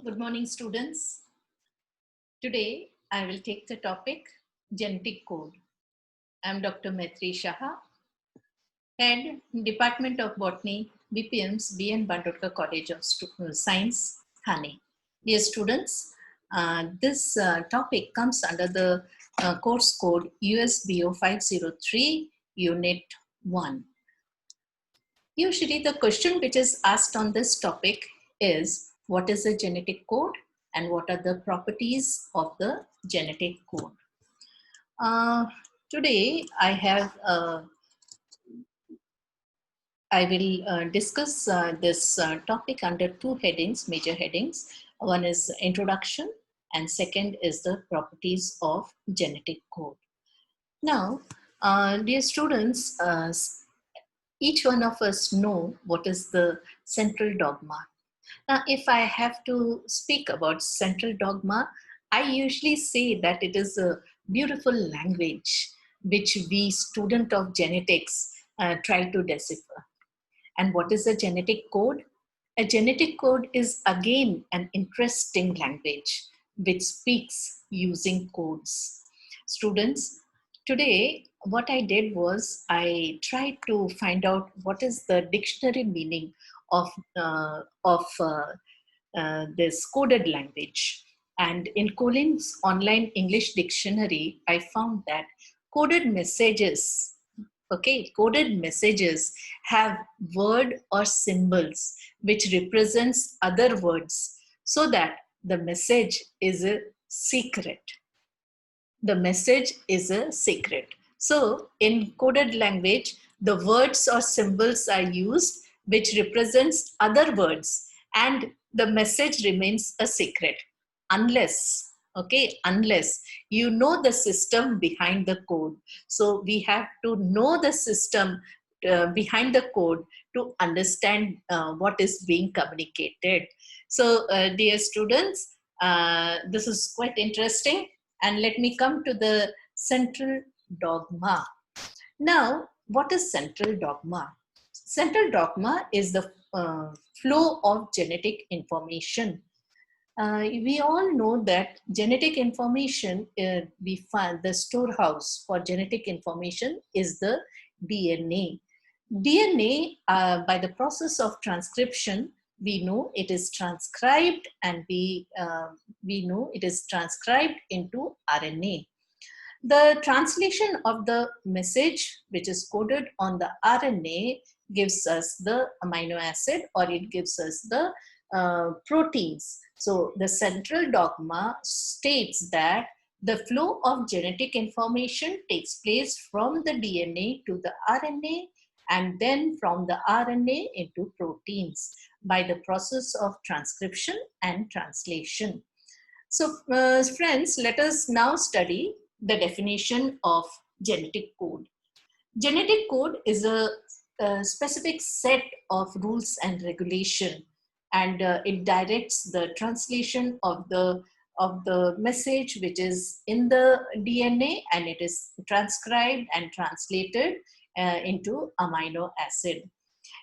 Good morning, students. Today, I will take the topic genetic code. I am Dr. Maitri Shaha, Head, Department of Botany, BPM's B.N. Bandodkar College of Science, Thane. Dear students, this topic comes under the course code USBO 503, Unit 1. Usually the question which is asked on this topic is, what is a genetic code and what are the properties of the genetic code? Today I will discuss this topic under two headings, major headings. One is introduction and second is the properties of genetic code. Now, dear students, each one of us know what is the central dogma. Now, if I have to speak about central dogma, I usually say that it is a beautiful language which we student of genetics try to decipher. And what is a genetic code? A genetic code is again an interesting language which speaks using codes. Students, today what I did was I tried to find out what is the dictionary meaning of this coded language. And in Colin's online English dictionary, I found that coded messages, coded messages have word or symbols which represents other words so that the message is a secret. The message is a secret. So in coded language, the words or symbols are used which represents other words and the message remains a secret unless you know the system behind the code. So we have to know the system behind the code to understand what is being communicated. So dear students, this is quite interesting. And let me come to the central dogma. Now, what is central dogma? Central dogma is the flow of genetic information. We all know that genetic information, we find the storehouse for genetic information is the DNA. DNA, by the process of transcription, we know it is transcribed and we know it is transcribed into RNA. The translation of the message which is coded on the RNA gives us the amino acid or it gives us the proteins. So the central dogma states that the flow of genetic information takes place from the DNA to the RNA and then from the RNA into proteins by the process of transcription and translation. So friends, let us now study the definition of genetic code. Genetic code is a specific set of rules and regulation, and it directs the translation of the message which is in the DNA, and it is transcribed and translated into amino acid.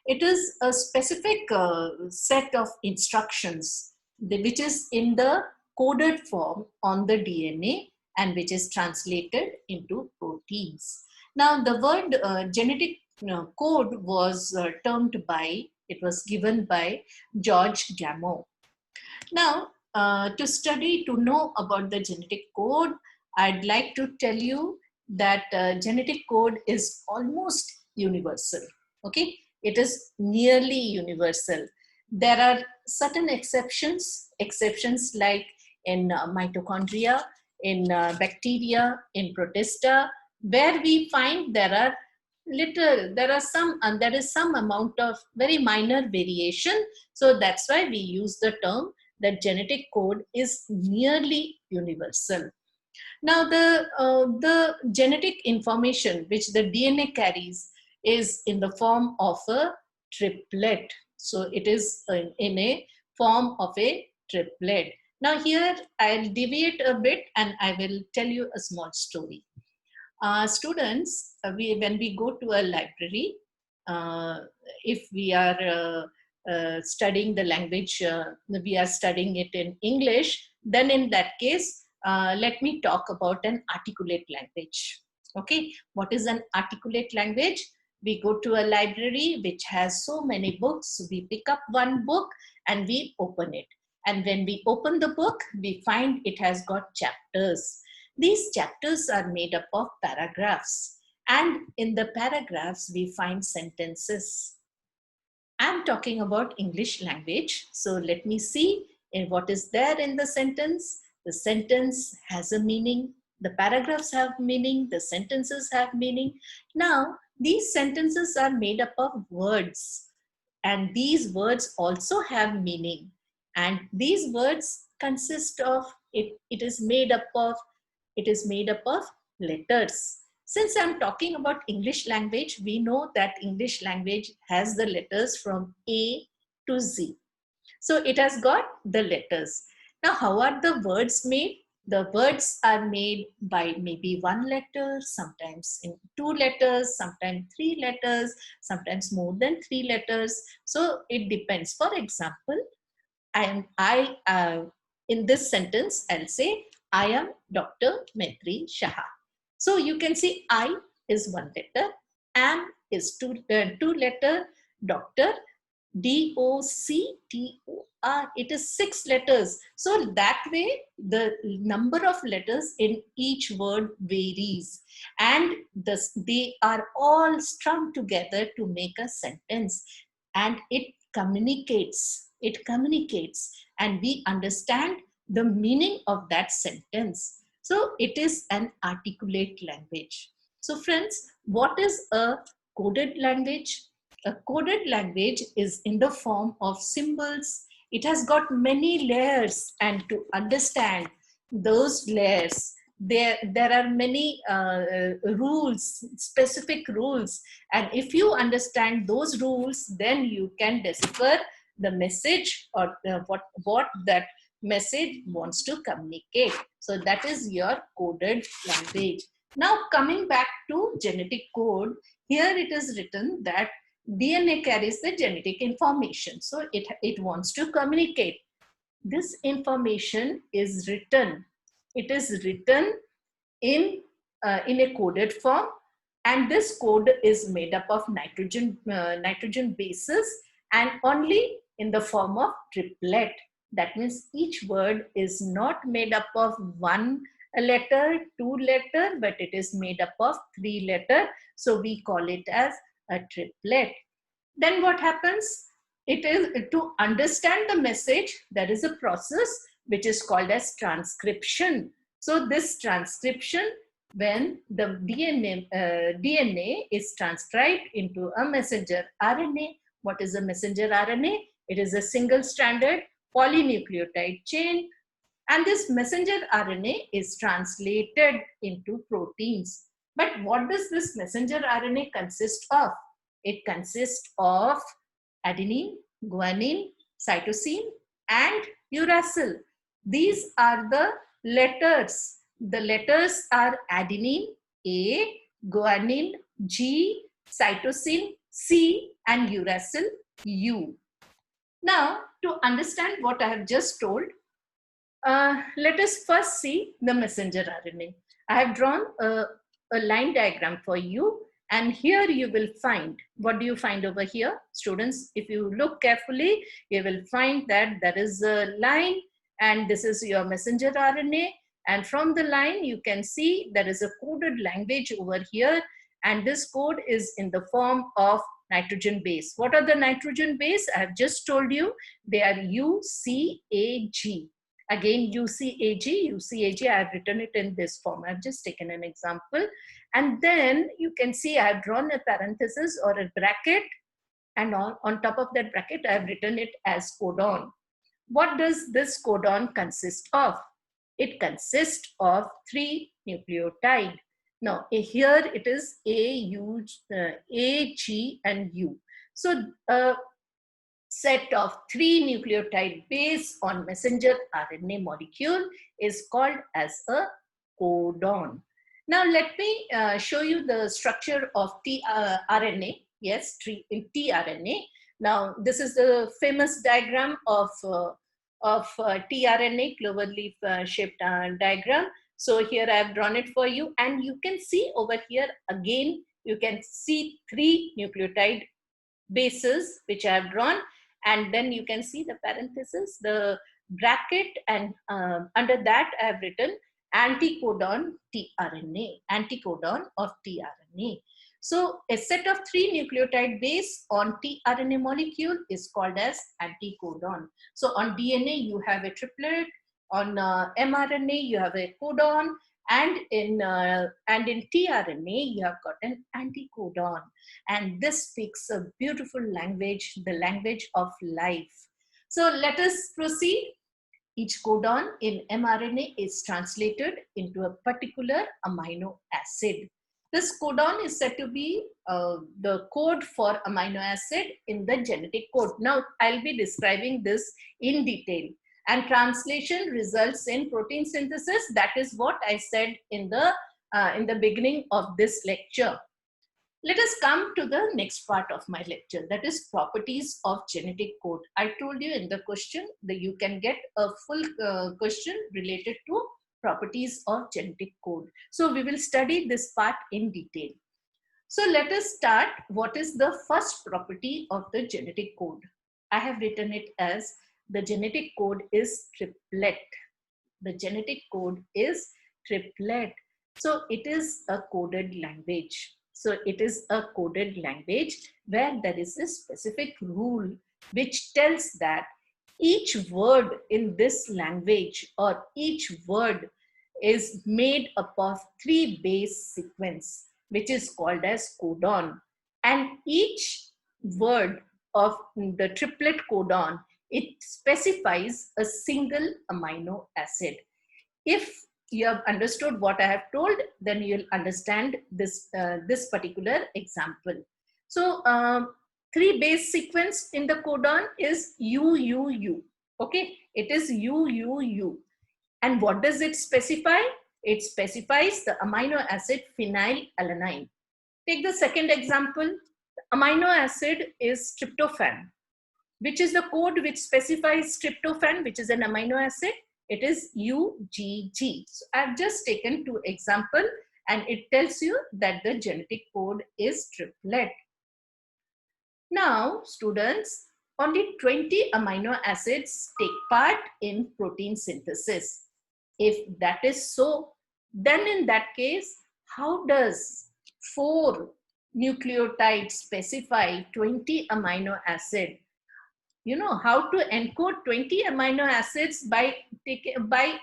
It is a specific set of instructions which is in the coded form on the DNA and which is translated into proteins. Now, the word genetic code was it was given by George Gamow. Now, to know about the genetic code, I'd like to tell you that genetic code is almost universal. Okay, it is nearly universal. There are certain exceptions like in mitochondria, in bacteria, in protista, where we find there is some amount of very minor variation. So that's why we use the term that genetic code is nearly universal. Now, the genetic information which the DNA carries is in the form of a triplet. So it is in a form of a triplet. Now here I'll deviate a bit and I will tell you a small story. Students, when we go to a library, if we are studying the language, we are studying it in English, then in that case, let me talk about an articulate language. Okay, what is an articulate language? We go to a library which has so many books. We pick up one book and we open it. And when we open the book, we find it has got chapters. These chapters are made up of paragraphs. And in the paragraphs, we find sentences. I'm talking about English language. So let me see what is there in the sentence. The sentence has a meaning. The paragraphs have meaning. The sentences have meaning. Now, these sentences are made up of words. And these words also have meaning. And these words consist of, it is made up of letters. Since I'm talking about English language, we know that English language has the letters from A to Z. So it has got the letters. Now, how are the words made? The words are made by maybe one letter, sometimes in two letters, sometimes three letters, sometimes more than three letters. So it depends. For example, in this sentence, I'll say, I am Dr. Maitri Shah. So you can see I is one letter, am is two letter, doctor, D-O-C-T-O-R, it is 6 letters. So that way, the number of letters in each word varies. And they are all strung together to make a sentence. And it communicates. And we understand the meaning of that sentence. So it is an articulate language. So friends, what is a coded language? A coded language is in the form of symbols. It has got many layers, and to understand those layers, there are many rules, specific rules. And if you understand those rules, then you can decipher the message or what that message wants to communicate. So that is your coded language. Now coming back to genetic code, here it is written that DNA carries the genetic information. So it wants to communicate. This information is written. It is written in a coded form, and this code is made up of nitrogen bases, and only in the form of triplet. That means each word is not made up of one letter, two letter, but it is made up of 3 letter. So we call it as a triplet. Then what happens? It is to understand the message, there is a process which is called as transcription. So this transcription, when the DNA is transcribed into a messenger RNA. What is a messenger RNA? It is a single-stranded polynucleotide chain, and this messenger RNA is translated into proteins. But what does this messenger RNA consist of? It consists of adenine, guanine, cytosine, and uracil. These are the letters. The letters are adenine, A, guanine, G, cytosine, C, and uracil, U. Now, to understand what I have just told, let us first see the messenger RNA. I have drawn a line diagram for you, and here you will find, what do you find over here? Students, if you look carefully, you will find that there is a line, and this is your messenger RNA. And from the line, you can see there is a coded language over here, and this code is in the form of nitrogen base. What are the nitrogen base? I have just told you, they are UCAG. Again, UCAG, I have written it in this form. I have just taken an example. And then you can see I have drawn a parenthesis or a bracket, and on top of that bracket, I have written it as codon. What does this codon consist of? It consists of 3 nucleotides. Now, here it is A, G, and U. So, a set of 3 nucleotide base on messenger RNA molecule is called as a codon. Now, let me show you the structure of tRNA. Yes, tRNA. Now, this is the famous diagram of tRNA, clover leaf shaped diagram. So here I have drawn it for you, and you can see over here again, you can see 3 nucleotide bases which I have drawn, and then you can see the parenthesis, the bracket, and under that I have written anticodon tRNA, anticodon of tRNA. So a set of 3 nucleotide base on tRNA molecule is called as anticodon. So on DNA you have a triplet, on mRNA you have a codon, and in tRNA you have got an anticodon. And this speaks a beautiful language, the language of life. So let us proceed. Each codon in mRNA is translated into a particular amino acid. This codon is said to be the code for amino acid in the genetic code. Now, I'll be describing this in detail. And translation results in protein synthesis. That is what I said in the beginning of this lecture. Let us come to the next part of my lecture, that is properties of genetic code. I told you in the question that you can get a full question related to properties of genetic code. So we will study this part in detail. So let us start. What is the first property of the genetic code? I have written it as the genetic code is triplet. The genetic code is triplet. So it is a coded language. So it is a coded language where there is a specific rule which tells that each word in this language or each word is made up of 3 base sequence, which is called as codon. And each word of the triplet codon, it specifies a single amino acid. If you have understood what I have told, then you'll understand this, this particular example. So 3 base sequence in the codon is UUU. Okay, it is UUU. And what does it specify? It specifies the amino acid phenylalanine. Take the second example. The amino acid is tryptophan, which is the code which specifies tryptophan, which is an amino acid. It is UGG. So I've just taken 2 examples, and it tells you that the genetic code is triplet. Now, students, only 20 amino acids take part in protein synthesis. If that is so, then in that case, how does 4 nucleotides specify 20 amino acid? You know how to encode 20 amino acids by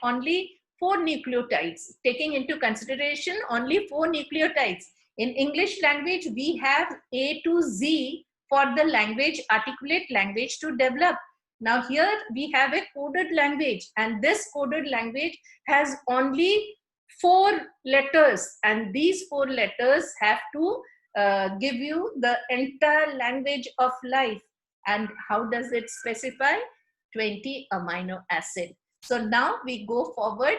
only 4 nucleotides, taking into consideration only 4 nucleotides. In English language, we have A to Z for the language, articulate language to develop. Now here we have a coded language, and this coded language has only 4 letters, and these 4 letters have to give you the entire language of life. And how does it specify? 20 amino acid. So now we go forward,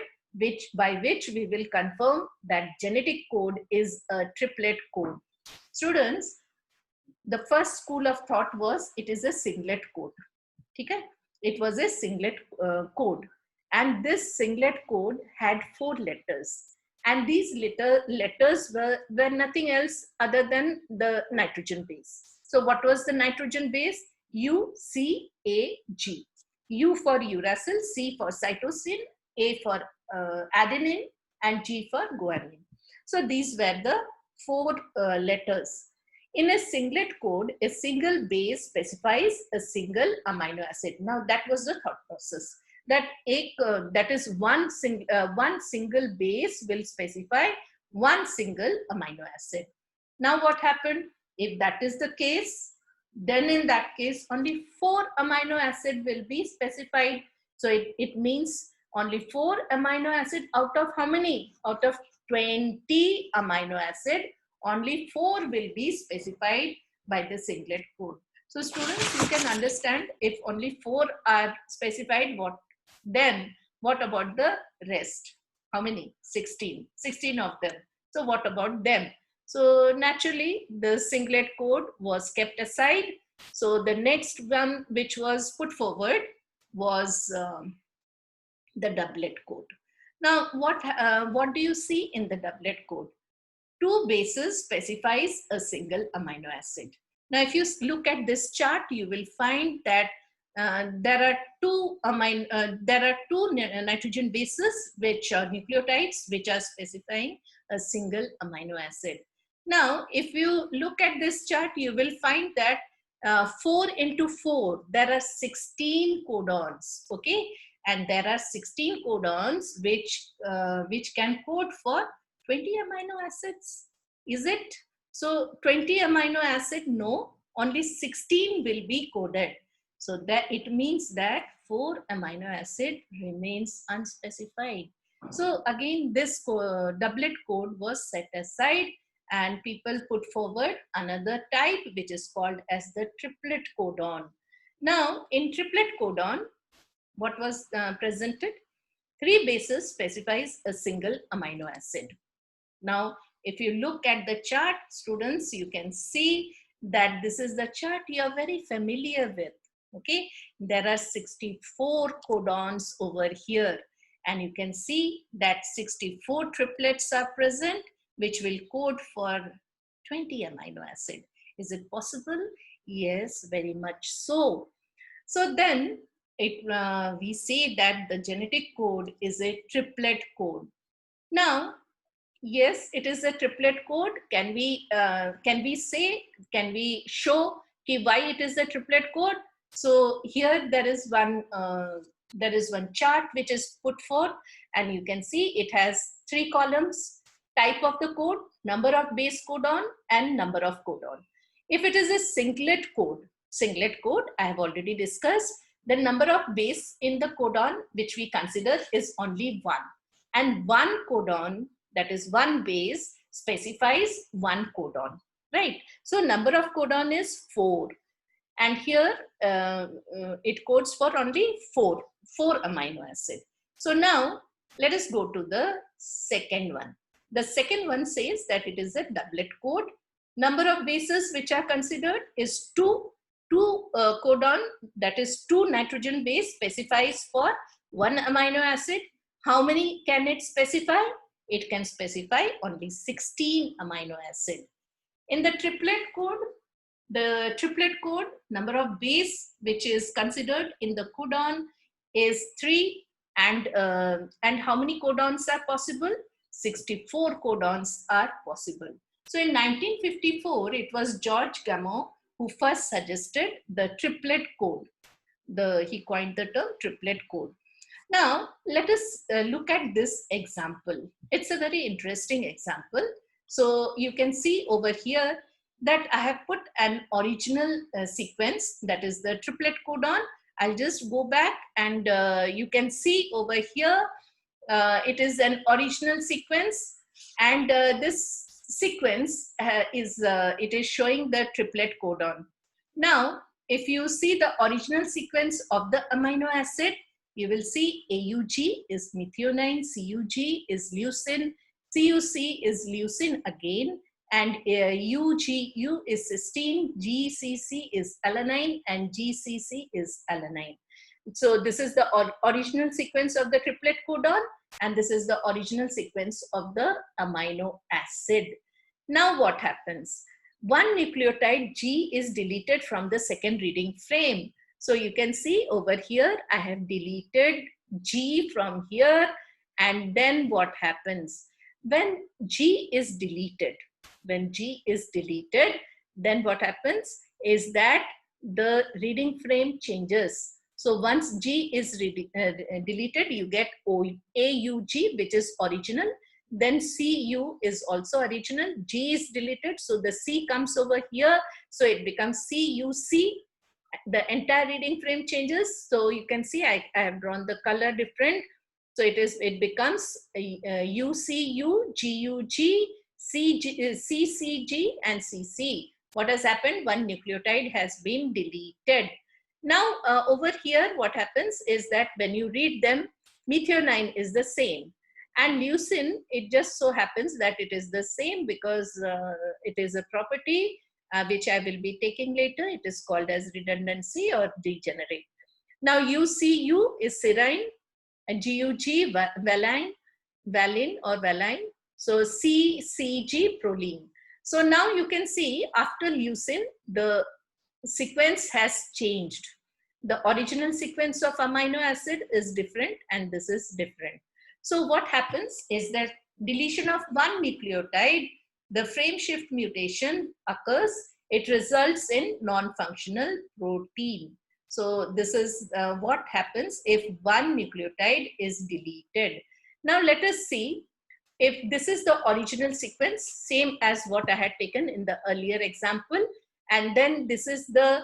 by which we will confirm that genetic code is a triplet code. Students, the first school of thought was it is a singlet code. Okay? It was a singlet code. And this singlet code had 4 letters. And these letters were nothing else other than the nitrogen base. So what was the nitrogen base? U, C, A, G. U for uracil, C for cytosine, A for adenine, and G for guanine. So these were the 4 letters. In a singlet code, a single base specifies a single amino acid. Now that was the thought process. That is one single base will specify one single amino acid. Now what happened? If that is the case, then in that case only 4 amino acid will be specified. So it means only 4 amino acid out of how many? Out of 20 amino acid, only 4 will be specified by the singlet code. So students, you can understand, if only 4 are specified, what about the rest? How many? 16 of them. So what about them? So naturally, the singlet code was kept aside, So the next one which was put forward was the doublet code. Now, what do you see in the doublet code? Two bases specifies a single amino acid. Now, if you look at this chart, you will find that there are two nitrogen bases, which are nucleotides, which are specifying a single amino acid. Now, if you look at this chart, you will find that 4 into 4, there are 16 codons, okay? And there are 16 codons which can code for 20 amino acids. Is it? So 20 amino acid, no, only 16 will be coded. So that it means that 4 amino acid remains unspecified. So again, this doublet code was set aside and people put forward another type which is called as the triplet codon. Now in triplet codon, what was presented? 3 bases specifies a single amino acid. Now, if you look at the chart, students, you can see that this is the chart you are very familiar with. Okay, there are 64 codons over here, and you can see that 64 triplets are present, which will code for 20 amino acid. Is it possible? Yes, very much so. So then we say that the genetic code is a triplet code. Now, yes, it is a triplet code. Can we show why it is a triplet code? So here there is one chart which is put forth, and you can see it has 3 columns: type of the code, number of base codon, and number of codon. If it is a singlet code, I have already discussed, the number of base in the codon which we consider is only 1, and one codon, that is one base, specifies one codon, right? So number of codon is 4, and here it codes for only 4 amino acid. So now let us go to the second one. The second one says that it is a doublet code. Number of bases which are considered is 2 codon, that is 2 nitrogen base specifies for 1 amino acid. How many can it specify? It can specify only 16 amino acid. In the triplet code, number of base which is considered in the codon is 3, and how many codons are possible? 64 codons are possible. So in 1954, it was George Gamow who first suggested the triplet code. He coined the term triplet code. Now, let us look at this example. It's a very interesting example. So you can see over here that I have put an original sequence, that is the triplet codon. I'll just go back, and you can see over here, it is an original sequence, and this sequence it is showing the triplet codon. Now, if you see the original sequence of the amino acid, you will see AUG is methionine, CUG is leucine, CUC is leucine again, and UGU is cysteine, GCC is alanine, and GCC is alanine. So this is the original sequence of the triplet codon, and this is the original sequence of the amino acid. Now what happens? One nucleotide G is deleted from the second reading frame. So you can see over here, I have deleted G from here, and then what happens? When G is deleted, then what happens is that the reading frame changes. So once G is deleted, you get AUG, which is original. Then CU is also original. G is deleted, so the C comes over here. So it becomes CUC. The entire reading frame changes. So you can see I have drawn the color different. So it becomes UCU, GUG, CCG, and CC. What has happened? One nucleotide has been deleted. Now over here, what happens is that when you read them, methionine is the same. And leucine, it just so happens that it is the same because it is a property which I will be taking later. It is called as redundancy or degenerate. Now UCU is serine, and GUG valine, valine or valine. So CCG proline. So now you can see after leucine, the sequence has changed. The original sequence of amino acid is different and this is different. So what happens is that deletion of one nucleotide, the frame shift mutation occurs. It results in non-functional protein. So this is what happens if one nucleotide is deleted. Now let us see if this is the original sequence, same as what I had taken in the earlier example. And then this is the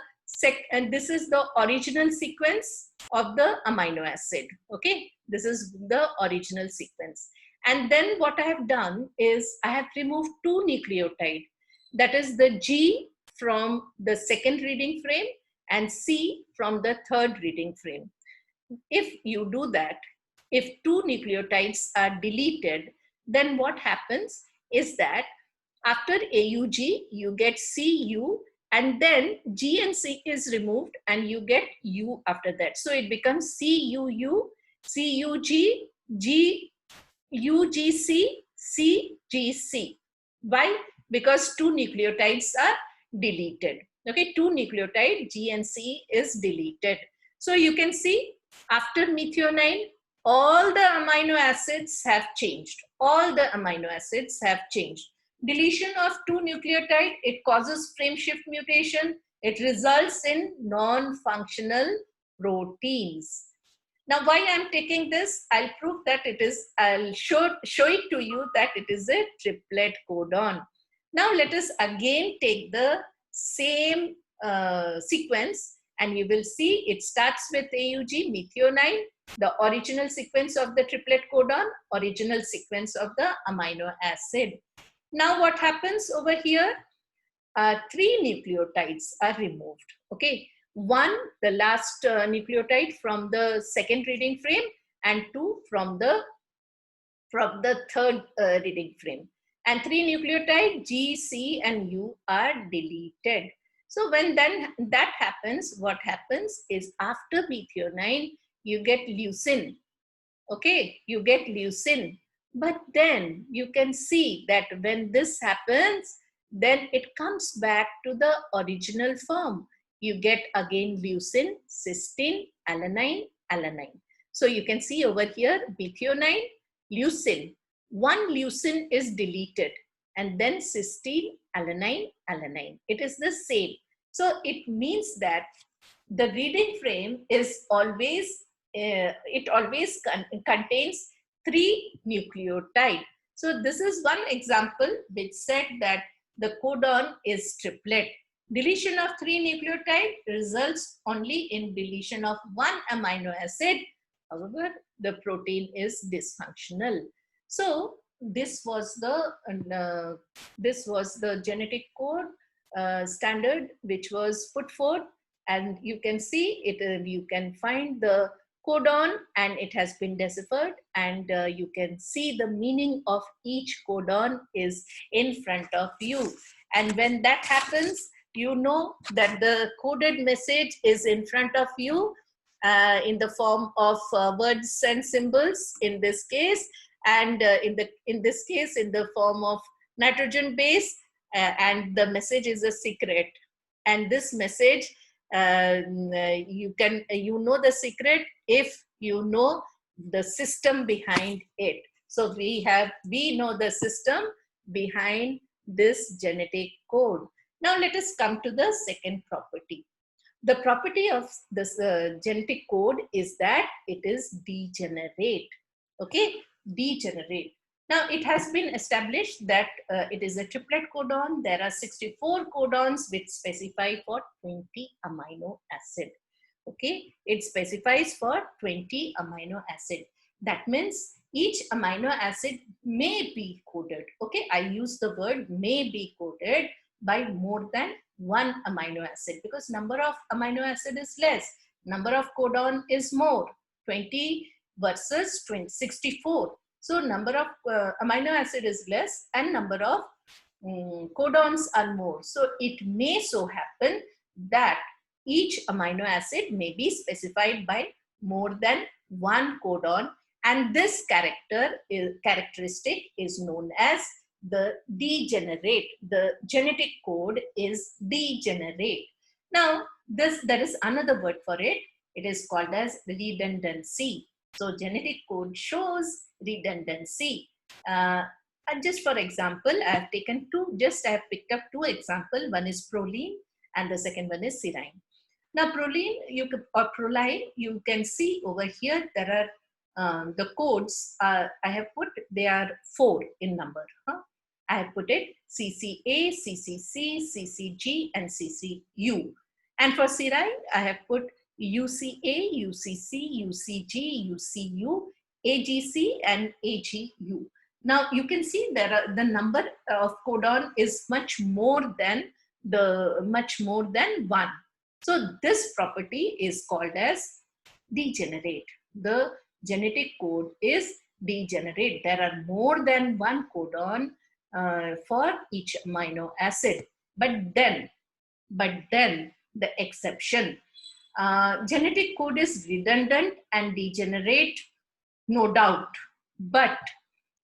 original sequence of the amino acid. Okay, this is the original sequence. And then what I have done is I have removed two nucleotides. That is the G from the second reading frame and C from the third reading frame. If you do that, if two nucleotides are deleted, then what happens is that after AUG, you get CU, and then G and C is removed and you get U after that. So it becomes CUU, CUG, UGC, CGC. Why? Because two nucleotides are deleted. Okay, two nucleotide G and C is deleted. So you can see after methionine, all the amino acids have changed. All the amino acids have changed. Deletion of two nucleotide, it causes frame shift mutation. It results in non-functional proteins. Now, why I'm taking this? I'll prove that it is, I'll show it to you that it is a triplet codon. Now, let us again take the same sequence and you will see it starts with AUG, methionine, the original sequence of the triplet codon, original sequence of the amino acid. Now what happens over here? Three nucleotides are removed. Okay, one, the last nucleotide from the second reading frame, and two from the third reading frame. And three nucleotides G, C, and U are deleted. So when then that happens, what happens is after methionine, you get leucine. Okay, you get leucine. But then you can see that when this happens, then it comes back to the original form. You get again leucine, cysteine, alanine, alanine. So you can see over here, methionine, leucine. One leucine is deleted and then cysteine, alanine, alanine. It is the same. So it means that the reading frame is always, contains three nucleotides. So this is one example which said that the codon is triplet. Deletion of three nucleotides results only in deletion of one amino acid. However, the protein is dysfunctional. So this was the genetic code standard which was put forth, and you can see it. You can find the codon and it has been deciphered, and you can see the meaning of each codon is in front of you. And when that happens, you know that the coded message is in front of you in the form of words and symbols in this case, and in this case in the form of nitrogen base, and the message is a secret. And this message, you know the secret if you know the system behind it. So we know the system behind this genetic code. Now let us come to the second property. The property of this genetic code is that it is degenerate. Okay, degenerate. Now it has been established that it is a triplet codon. There are 64 codons which specify for 20 amino acid. Okay, it specifies for 20 amino acid. That means each amino acid may be coded. Okay, I use the word may be coded by more than one amino acid, because number of amino acid is less, number of codon is more, 20 versus 64. So number of amino acid is less and number of codons are more. So it may so happen that each amino acid may be specified by more than one codon, and this characteristic is known as the degenerate. The genetic code is degenerate. Now, there is another word for it. It is called as redundancy. So genetic code shows redundancy. And just for example, I have taken I have picked up two examples. One is proline and the second one is serine. Now proline, proline, you can see over here, there are the codes, I have put, they are 4 in number. I have put it CCA, CCC, CCG and CCU. And for serine, I have put UCA, UCC, UCG, UCU, AGC and AGU. Now you can see the number of codon is much more than one. So this property is called as degenerate. The genetic code is degenerate. There are more than one codon for each amino acid. But then the exception. Genetic code is redundant and degenerate, no doubt. But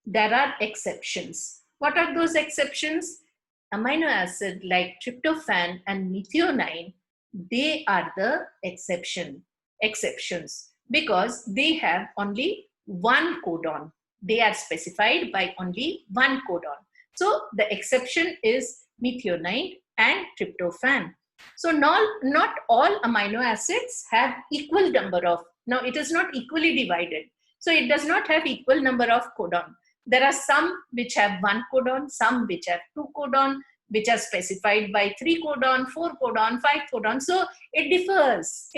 there are exceptions. What are those exceptions? Amino acid like tryptophan and methionine, they are the exceptions because they have only one codon. They are specified by only one codon. So the exception is methionine and tryptophan. So not all amino acids have equal number of, now it is not equally divided. So it does not have equal number of codon. There are some which have one codon, some which have two codon, which are specified by 3 codon, 4 codon, 5 codon. So it differs.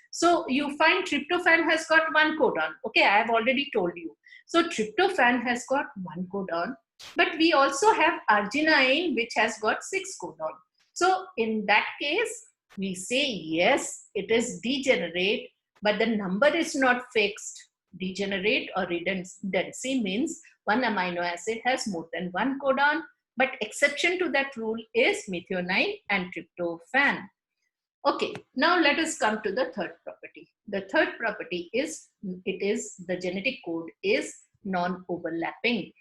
So you find tryptophan has got one codon. Okay, I have already told you. So tryptophan has got one codon, but we also have arginine which has got 6 codon. So in that case, we say yes, it is degenerate, but the number is not fixed. Degenerate or redundancy means one amino acid has more than one codon, but exception to that rule is methionine and tryptophan. Okay, now let us come to the third property. The third property is, the genetic code is non-overlapping.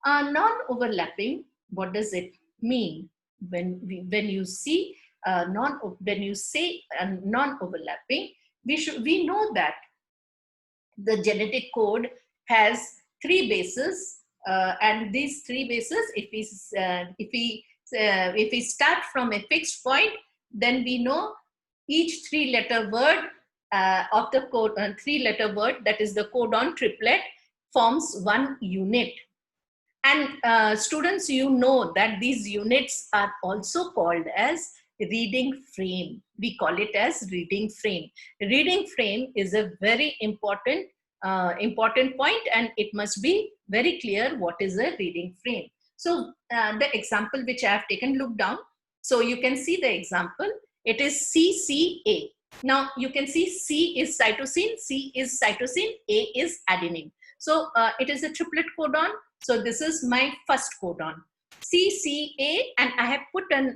Non-overlapping, what does it mean? When you say non-overlapping, we know that the genetic code has 3 bases, and these 3 bases, if we start from a fixed point, then we know each 3-letter word of the code, 3-letter word, that is the codon triplet, forms one unit. And students, you know that these units are also called as reading frame. We call it as reading frame. Reading frame is a very important point, and it must be very clear what is a reading frame. So the example which I have taken, look down. So you can see the example. It is CCA. Now you can see C is cytosine, C is cytosine, A is adenine. So it is a triplet codon. So this is my first codon, CCA, and I have put a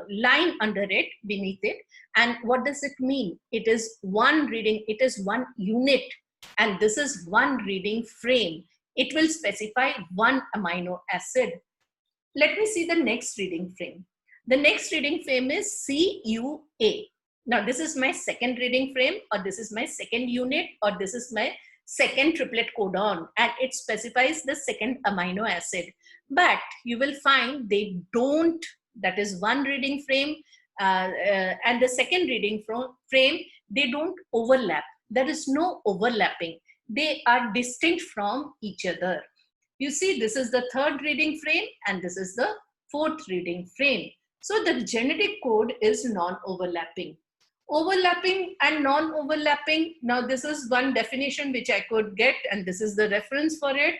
line under it, beneath it. And what does it mean? It is one reading, it is one unit, and this is one reading frame. It will specify one amino acid. Let me see the next reading frame. The next reading frame is CUA. Now this is my second reading frame, or this is my second unit, or this is my second triplet codon, and it specifies the second amino acid. But you will find they don't, that is one reading frame, and the second reading frame, they don't overlap. There is no overlapping. They are distinct from each other. You see, this is the third reading frame, and this is the fourth reading frame. So the genetic code is non-overlapping. Overlapping and non-overlapping. Now this is one definition which I could get, and this is the reference for it.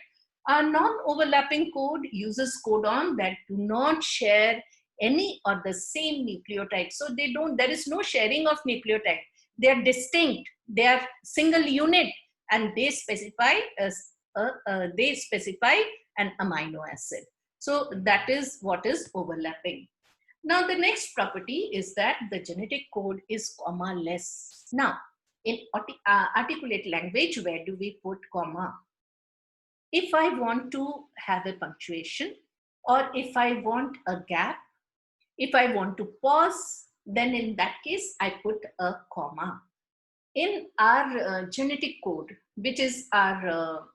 A non-overlapping code uses codon that do not share any or the same nucleotide. So there is no sharing of nucleotide. They are distinct. They are single unit, and they specify an amino acid. So that is what is overlapping. Now the next property is that the genetic code is comma-less. Now in articulate language, where do we put comma? If I want to have a punctuation, or if I want a gap, if I want to pause, then in that case, I put a comma. In our genetic code, which is our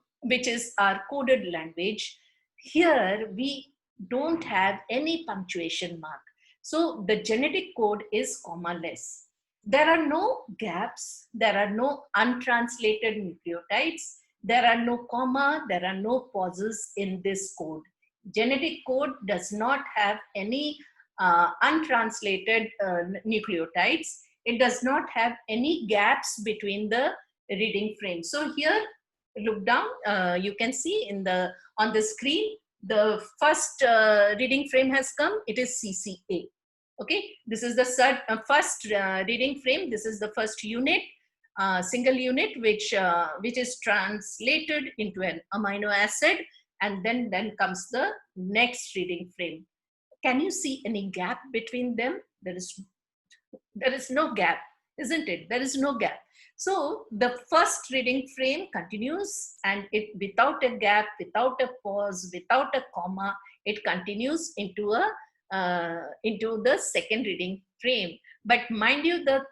coded language, here we don't have any punctuation mark. So the genetic code is comma-less. There are no gaps, there are no untranslated nucleotides, there are no comma, there are no pauses in this code. Genetic code does not have any untranslated nucleotides. It does not have any gaps between the reading frames. So here, look down, you can see on the screen, the first reading frame has come. It is CCA. Okay, this is the first reading frame. This is the first unit, single unit, which is translated into an amino acid, and then comes the next reading frame. Can you see any gap between them? There is no gap, isn't it? There is no gap. So the first reading frame continues, and it, without a gap, without a pause, without a comma, it continues into the second reading frame. But mind you, the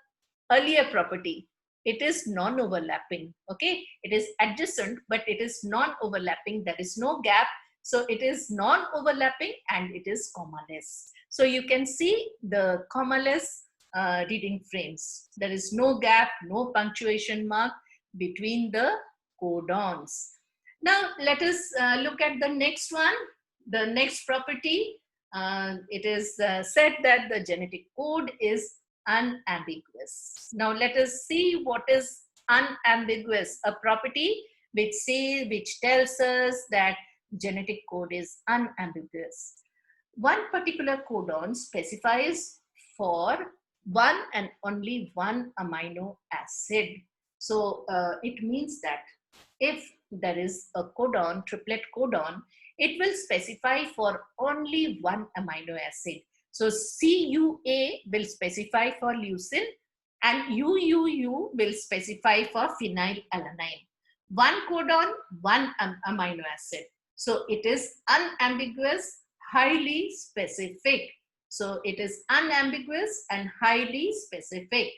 earlier property, it is non-overlapping. Okay, it is adjacent, but it is non-overlapping. There is no gap. So it is non-overlapping and it is comma-less. So you can see the comma-less reading frames. There is no gap, no punctuation mark between the codons. Now let us look at the next one, the next property. It is said that the genetic code is unambiguous. Now let us see what is unambiguous, a property which tells us that genetic code is unambiguous. One particular codon specifies for one and only one amino acid. So it means that if there is a codon, triplet codon, it will specify for only one amino acid. So CUA will specify for leucine, and UUU will specify for phenylalanine. One codon, one amino acid. So it is unambiguous, highly specific. So it is unambiguous and highly specific.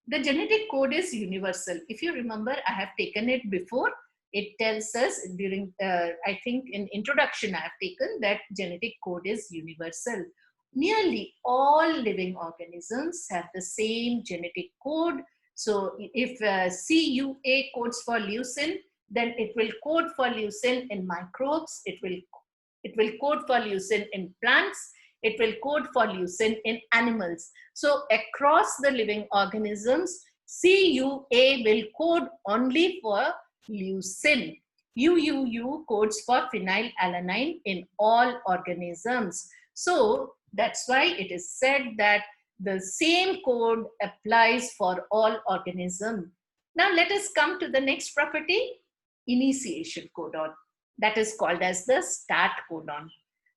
The genetic code is universal. If you remember, I have taken it before. It tells us during, I think in introduction, I have taken that genetic code is universal. Nearly all living organisms have the same genetic code. So if CUA codes for leucine, then it will code for leucine in microbes. It will code for leucine in plants. It will code for leucine in animals. So across the living organisms, CUA will code only for leucine. UUU codes for phenylalanine in all organisms. So that's why it is said that the same code applies for all organisms. Now let us come to the next property, initiation codon. That is called as the start codon.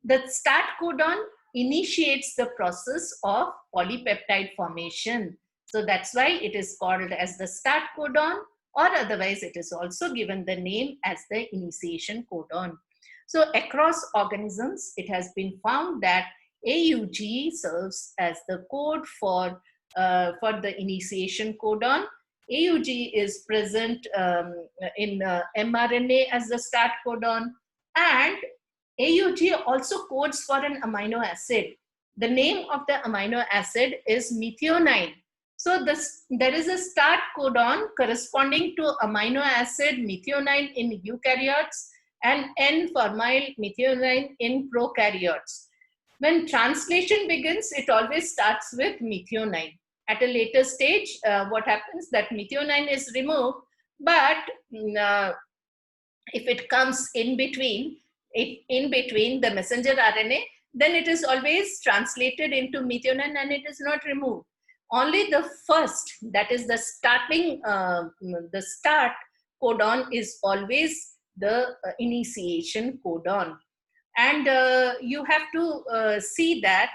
The start codon initiates the process of polypeptide formation. So that's why it is called as the start codon, or otherwise it is also given the name as the initiation codon. So across organisms, it has been found that AUG serves as the code for the initiation codon. AUG is present in mRNA as the start codon, and AUG also codes for an amino acid. The name of the amino acid is methionine. So there is a start codon corresponding to amino acid methionine in eukaryotes and N-formyl methionine in prokaryotes. When translation begins, it always starts with methionine. At a later stage, what happens that methionine is removed, but if it comes in between the messenger RNA, then it is always translated into methionine and it is not removed. Only the first, that is the starting, the start codon is always the initiation codon. And you have to see that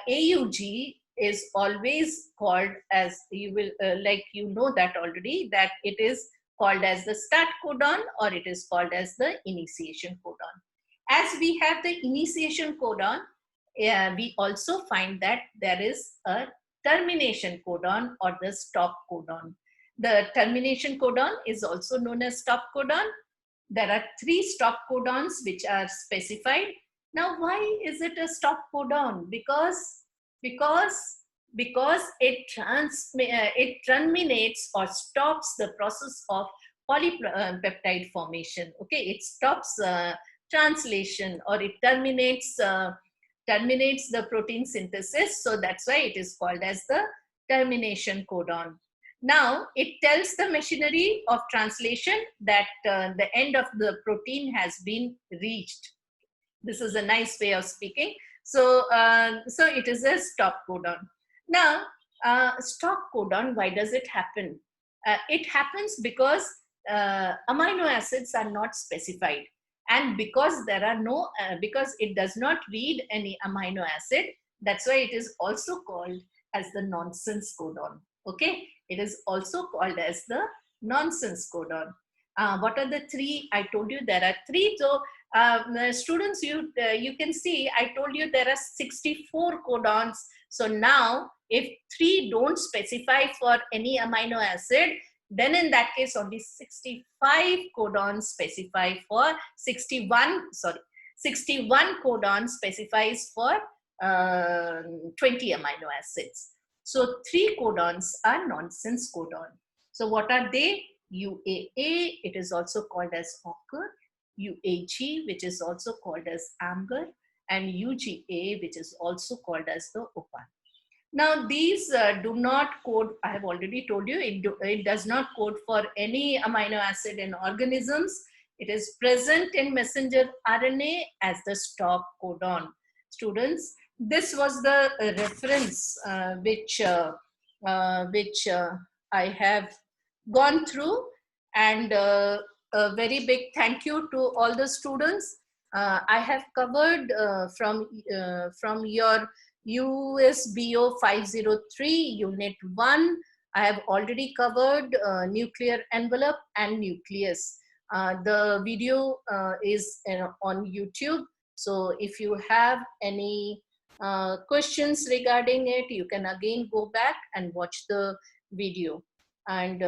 AUG is always called as, you will like you know that already, that it is called as the start codon or it is called as the initiation codon. As we have the initiation codon, we also find that there is a termination codon or the stop codon. The termination codon is also known as stop codon. There are 3 stop codons which are specified. Now, why is it a stop codon? Because it terminates or stops the process of polypeptide formation. Okay, it stops translation, or it terminates the protein synthesis. So that's why it is called as the termination codon. Now, it tells the machinery of translation that the end of the protein has been reached. This is a nice way of speaking. So, so it is a stop codon. Now, stop codon, why does it happen? It happens because amino acids are not specified. And because there are no, because it does not read any amino acid, that's why it is also called as the nonsense codon. Okay, it is also called as the nonsense codon. What are the 3? I told you there are 3. So students, you can see I told you there are 64 codons. So now if 3 don't specify for any amino acid, then in that case only 65 codons specify for 61 codons specifies for 20 amino acids. So 3 codons are nonsense codon. So what are they? UAA, it is also called as ochre. UAG, which is also called as amber, and UGA, which is also called as the opal. Now, these do not code, I have already told you, it does not code for any amino acid in organisms. It is present in messenger RNA as the stop codon. Students, this was the reference which I have gone through, and a very big thank you to all the students. I have covered from your USBO 503 Unit 1. I have already covered nuclear envelope and nucleus. The video is on YouTube. So if you have any questions regarding it, you can again go back and watch the video. And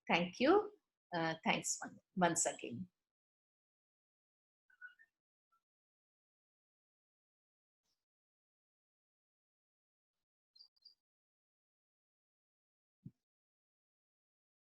thank you. Thanks once again.